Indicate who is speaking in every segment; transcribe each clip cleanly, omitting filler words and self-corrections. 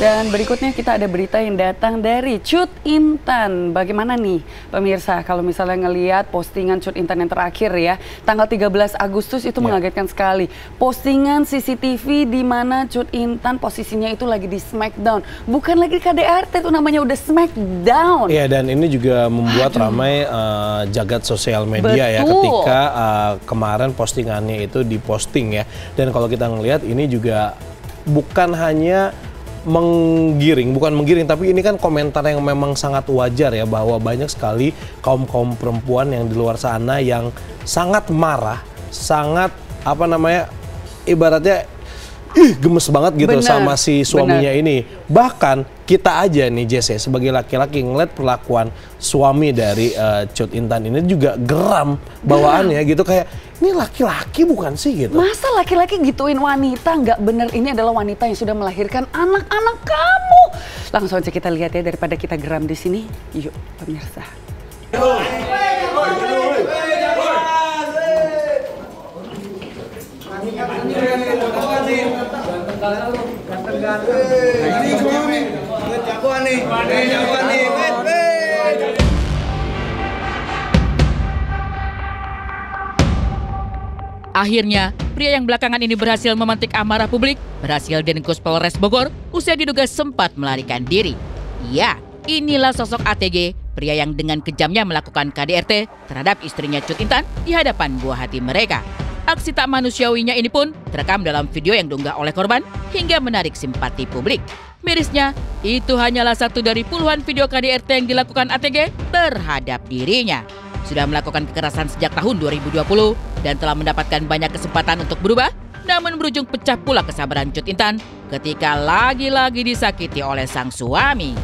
Speaker 1: Dan berikutnya kita ada berita yang datang dari Cut Intan. Bagaimana nih pemirsa kalau misalnya ngelihat postingan Cut Intan yang terakhir ya, tanggal 13 Agustus itu mengagetkan sekali. Postingan CCTV di mana Cut Intan posisinya itu lagi di Smackdown. Bukan lagi KDRT, itu namanya udah Smackdown.
Speaker 2: Iya, dan ini juga membuat ramai jagat sosial media. Betul. Ya ketika kemarin postingannya itu diposting ya. Dan kalau kita ngelihat ini juga bukan hanya bukan menggiring, tapi ini kan komentar yang memang sangat wajar ya, bahwa banyak sekali kaum perempuan yang di luar sana yang sangat marah, sangat ibaratnya gemes banget gitu sama si suaminya ini. Bahkan kita aja nih Jesse sebagai laki-laki ngeliat perlakuan suami dari Cut Intan ini juga geram bawaannya gitu, kayak ini laki-laki bukan sih gitu.
Speaker 1: Masa laki-laki gituin wanita? Nggak bener, ini adalah wanita yang sudah melahirkan anak-anak kamu. Langsung aja kita lihat ya, daripada kita geram di sini. Yuk pemirsa.
Speaker 3: Akhirnya, pria yang belakangan ini berhasil memantik amarah publik, berhasil diringkus Polres Bogor usai diduga sempat melarikan diri. Ya, inilah sosok ATG, pria yang dengan kejamnya melakukan KDRT terhadap istrinya Cut Intan di hadapan buah hati mereka. Aksi tak manusiawinya ini pun terekam dalam video yang diunggah oleh korban hingga menarik simpati publik. Mirisnya, itu hanyalah satu dari puluhan video KDRT yang dilakukan ATG terhadap dirinya. Sudah melakukan kekerasan sejak tahun 2020 dan telah mendapatkan banyak kesempatan untuk berubah, namun berujung pecah pula kesabaran Cut Intan ketika lagi-lagi disakiti oleh sang suami.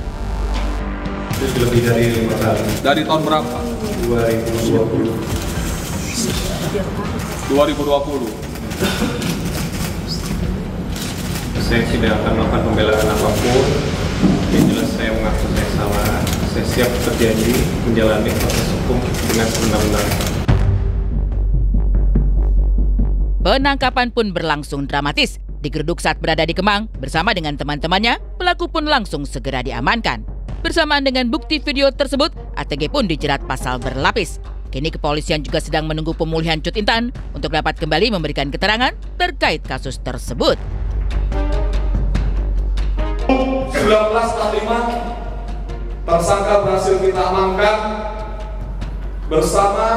Speaker 4: Itu lebih dari 5 kali. Dari tahun berapa? 2020. Saya tidak akan melakukan pembelaan apapun. Yang jelas saya mengaku saya salah. Saya siap berjanji menjalani proses hukum dengan sebenar-benarnya.
Speaker 3: Penangkapan pun berlangsung dramatis. Digeruduk saat berada di Kemang bersama dengan teman-temannya, pelaku pun langsung segera diamankan. Bersamaan dengan bukti video tersebut, ATG pun dijerat pasal berlapis. Kini kepolisian juga sedang menunggu pemulihan Cut Intan untuk dapat kembali memberikan keterangan terkait kasus tersebut.
Speaker 5: 1945, tersangka berhasil kita amankan bersama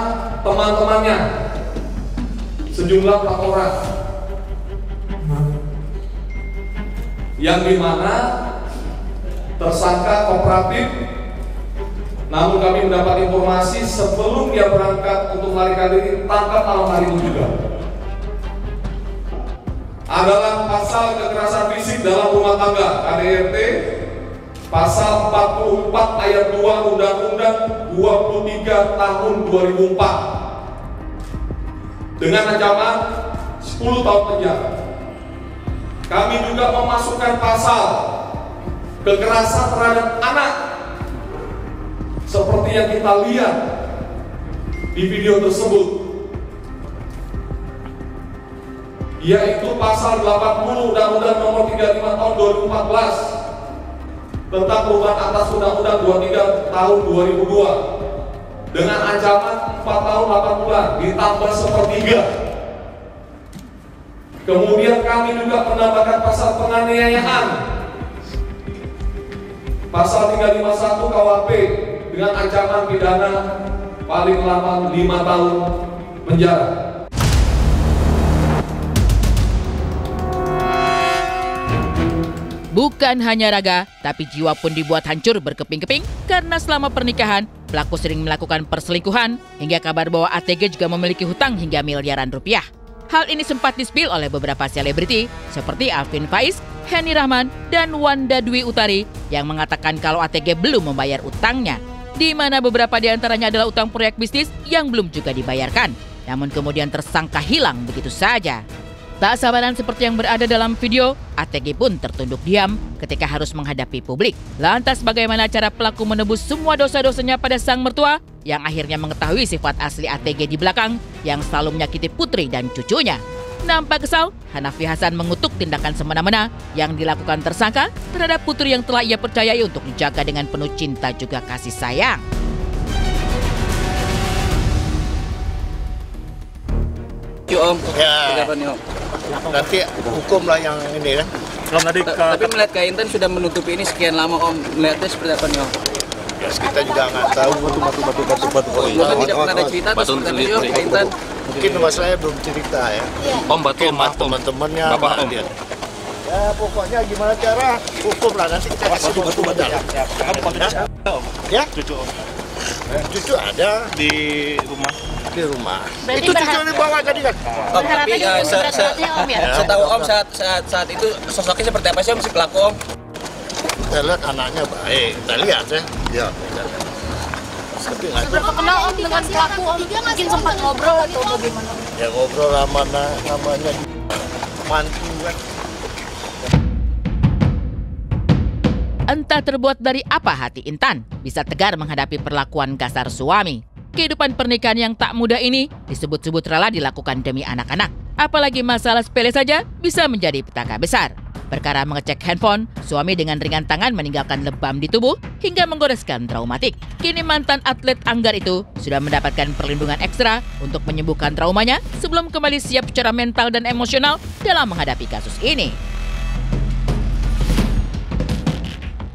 Speaker 5: teman-temannya, sejumlah 4 orang, yang dimana tersangka kooperatif. Namun kami mendapat informasi sebelum dia berangkat untuk melarikan diri, tangkap malam hari itu juga. Adalah pasal kekerasan fisik dalam rumah tangga KDRT, pasal 44 ayat 2 Undang-Undang 23 tahun 2004 dengan ancaman 10 tahun penjara. Kami juga memasukkan pasal kekerasan terhadap anak seperti yang kita lihat di video tersebut, yaitu pasal 80 Undang-Undang Nomor 35 Tahun 2014 tentang perubahan atas Undang-Undang 23 Tahun 2002 dengan ancaman 4 tahun 8 bulan ditambah sepertiga. Kemudian kami juga menambahkan pasal penganiayaan, pasal 351 KUHP dengan ancaman pidana paling lama 5 tahun penjara.
Speaker 3: Bukan hanya raga, tapi jiwa pun dibuat hancur berkeping-keping karena selama pernikahan, pelaku sering melakukan perselingkuhan hingga kabar bahwa ATG juga memiliki hutang hingga miliaran rupiah. Hal ini sempat di-spill oleh beberapa selebriti seperti Alvin Faiz, Henny Rahman, dan Wanda Dwi Utari yang mengatakan kalau ATG belum membayar utangnya, di mana beberapa di antaranya adalah utang proyek bisnis yang belum juga dibayarkan, namun kemudian tersangka hilang begitu saja. Tak sabaran seperti yang berada dalam video, ATG pun tertunduk diam ketika harus menghadapi publik. Lantas bagaimana cara pelaku menebus semua dosa-dosanya pada sang mertua yang akhirnya mengetahui sifat asli ATG di belakang yang selalu menyakiti putri dan cucunya? Nampak kesal, Hanafi Hasan mengutuk tindakan semena-mena yang dilakukan tersangka terhadap putri yang telah ia percayai untuk dijaga dengan penuh cinta juga kasih sayang.
Speaker 6: Om,
Speaker 7: Ya,
Speaker 6: Om.
Speaker 7: nanti hukum lah yang ini kan.
Speaker 6: Tapi melihat Kak Intan sudah menutupi ini sekian lama Om, melihatnya seperti apa nih Om?
Speaker 7: Ya, kita juga nggak tahu.
Speaker 6: Bahkan tidak pernah ada cerita atau seperti apa sih Om, Kak Intan?
Speaker 7: Mungkin mas saya belum cerita ya.
Speaker 6: Om batu,
Speaker 7: Teman-temannya
Speaker 6: Bapak
Speaker 7: sama
Speaker 6: Om.
Speaker 7: dia. Ya pokoknya gimana cara hukum lah, nanti kita kasih hukum aja. Ya? Cucu ada di rumah.
Speaker 8: Berarti
Speaker 7: Itu cucu yang dibawa tadi kan?
Speaker 6: Om, tapi
Speaker 8: Om ya?
Speaker 6: setahu Om saat itu sosoknya seperti apa sih Om si pelaku Om?
Speaker 7: Kita lihat anaknya baik, kita lihat ya. Iya. Tapi nggak tahu.
Speaker 8: Seberapa kenal Om dengan pelaku Om? Mungkin sempat ngobrol atau bagaimana?
Speaker 7: Ya ngobrol sama namanya mantu kan.
Speaker 3: Entah terbuat dari apa hati Intan bisa tegar menghadapi perlakuan kasar suami. Kehidupan pernikahan yang tak mudah ini disebut-sebut rela dilakukan demi anak-anak. Apalagi masalah sepele saja bisa menjadi petaka besar. Perkara mengecek handphone, suami dengan ringan tangan meninggalkan lebam di tubuh hingga menggoreskan traumatik. Kini mantan atlet Anggar itu sudah mendapatkan perlindungan ekstra untuk menyembuhkan traumanya sebelum kembali siap secara mental dan emosional dalam menghadapi kasus ini.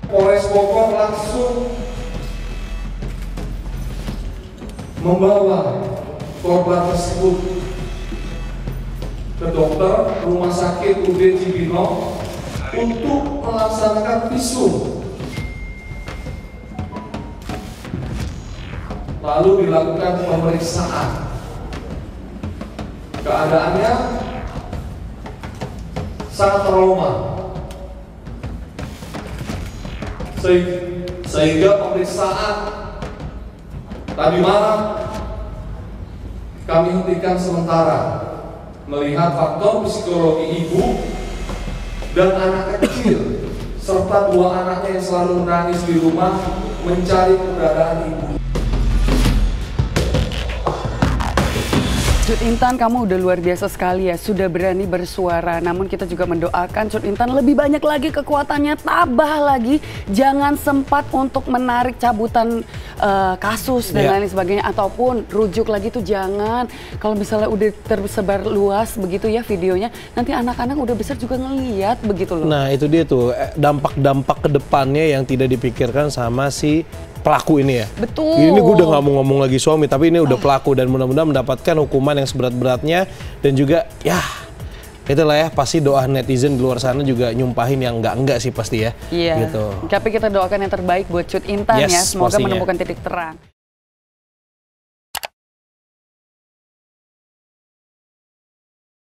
Speaker 5: Polres Bogor langsung membawa korban tersebut ke dokter rumah sakit UD Cibinong untuk melaksanakan visum. Lalu dilakukan pemeriksaan. Keadaannya sangat trauma. Sehingga pemeriksaan tadi malam kami hentikan sementara melihat faktor psikologi ibu dan anak kecil serta dua anaknya yang selalu menangis di rumah mencari keberadaan ibu.
Speaker 1: Cut Intan, kamu udah luar biasa sekali ya, sudah berani bersuara. Namun kita juga mendoakan Cut Intan lebih banyak lagi kekuatannya, tabah lagi. Jangan sempat untuk menarik cabutan kasus dan lain sebagainya. Ataupun rujuk lagi tuh jangan. Kalau misalnya udah tersebar luas begitu ya videonya, nanti anak-anak udah besar juga ngeliat begitu loh.
Speaker 2: Nah itu dia tuh, dampak-dampak ke depannya yang tidak dipikirkan sama si pelaku ini ya.
Speaker 1: Betul.
Speaker 2: Ini gue udah nggak mau ngomong lagi suami, tapi ini udah pelaku dan mudah-mudahan mendapatkan hukuman yang seberat-beratnya dan juga ya itulah ya, pasti doa netizen di luar sana juga nyumpahin yang enggak sih pasti ya.
Speaker 1: Iya.
Speaker 2: Gitu.
Speaker 1: Tapi kita doakan yang terbaik buat Cut Intan ya, semoga
Speaker 2: pastinya
Speaker 1: menemukan titik terang.